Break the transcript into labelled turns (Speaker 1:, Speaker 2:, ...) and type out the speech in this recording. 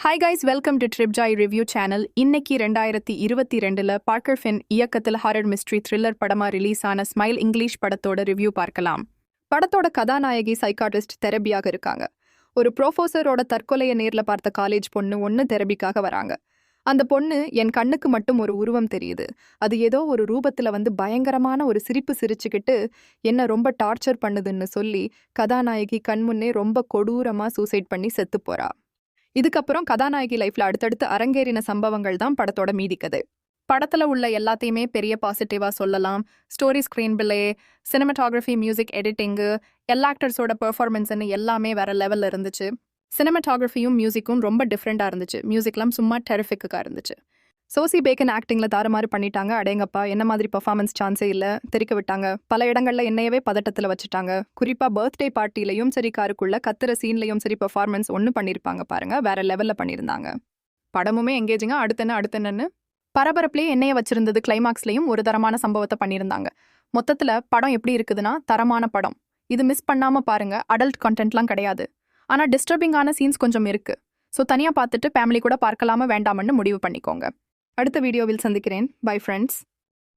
Speaker 1: Hi guys, welcome to trip Joy review channel. இன்னைக்கு 2022 Parker fin இயக்கத்தில் horror mystery thriller படமா release ஆன smile English படத்தோட review பார்க்கலாம். படத்தோட கதாநாயகி சைக்காட்ரிஸ்ட் தெரபியாக இருக்காங்க. ஒரு ப்ரொஃபஸரோட தற்கொலையை நேர்ல பார்த்த காலேஜ் பொண்ணு ஒன்று தெரபிக்காக வராங்க. அந்த பொண்ணு என் கண்ணுக்கு மட்டும் ஒரு உருவம் தெரியுது, அது ஏதோ ஒரு ரூபத்துல வந்து பயங்கரமான ஒரு சிரிப்பு சிரிச்சுக்கிட்டு என்ன ரொம்ப டார்ச்சர் பண்ணுதுன்னு சொல்லி கதாநாயகி கண்முன்னே ரொம்ப கொடூரமா சூசைட் பண்ணி செத்து போறா. இதுக்கப்புறம் கதாநாயகி லைஃப்ல அடுத்தடுத்து அரங்கேறின சம்பவங்கள் தான் படத்தோட மீதி கதை. படத்துல உள்ள எல்லாத்தையுமே பெரிய பாசிட்டிவா சொல்லலாம். Story, screen play, cinematography, music editing, எல்லா ஆக்டர்ஸோட பெர்ஃபார்மன்ஸ்ன்னு எல்லாமே வேற லெவல்ல இருந்துச்சு. சினிமாட்டோகிராஃபியும் மியூசிக்கும் ரொம்ப டிஃப்ரெண்டா இருந்துச்சு. மியூசிக்லாம் சும்மா டெரிஃபிக்கா இருந்துச்சு. சோசி பேக்கன் ஆக்டிங்ல தாறுமாறு பண்ணிட்டாங்க. அடேங்கப்பா, என்ன மாதிரி பெர்ஃபார்மன்ஸ் சான்ஸே இல்ல, தெரிக்க விட்டாங்க. பல இடங்கள்ல என்னையவே பதட்டத்துல வச்சுட்டாங்க. குறிப்பா பர்த்டே பார்ட்டிலையும் சரி, காருக்குள்ள கத்துற சீன்லையும் சரி பெர்ஃபார்மன்ஸ் ஒன்று பண்ணியிருப்பாங்க பாருங்க, வேற லெவல்ல பண்ணியிருந்தாங்க. படமுமே எங்கேஜிங்கா அடுத்தென்னு பரபரப்புலேயே என்னைய வச்சிருந்தது. கிளைமாக்ஸ்லையும் ஒரு தரமான சம்பவத்தை பண்ணியிருந்தாங்க. மொத்தத்துல படம் எப்படி இருக்குதுன்னா, தரமான படம். இது மிஸ் பண்ணாம பாருங்க. அடல்ட் கண்டென்ட்லாம் கிடையாது, ஆனா டிஸ்டர்பிங்கான சீன்ஸ் கொஞ்சம் இருக்கு. ஸோ தனியாக பார்த்துட்டு ஃபேமிலி கூட பார்க்கலாமா வேண்டாமன்னு முடிவு பண்ணிக்கோங்க. அடுத்த வீடியோவில் சந்திக்கிறேன். Bye friends.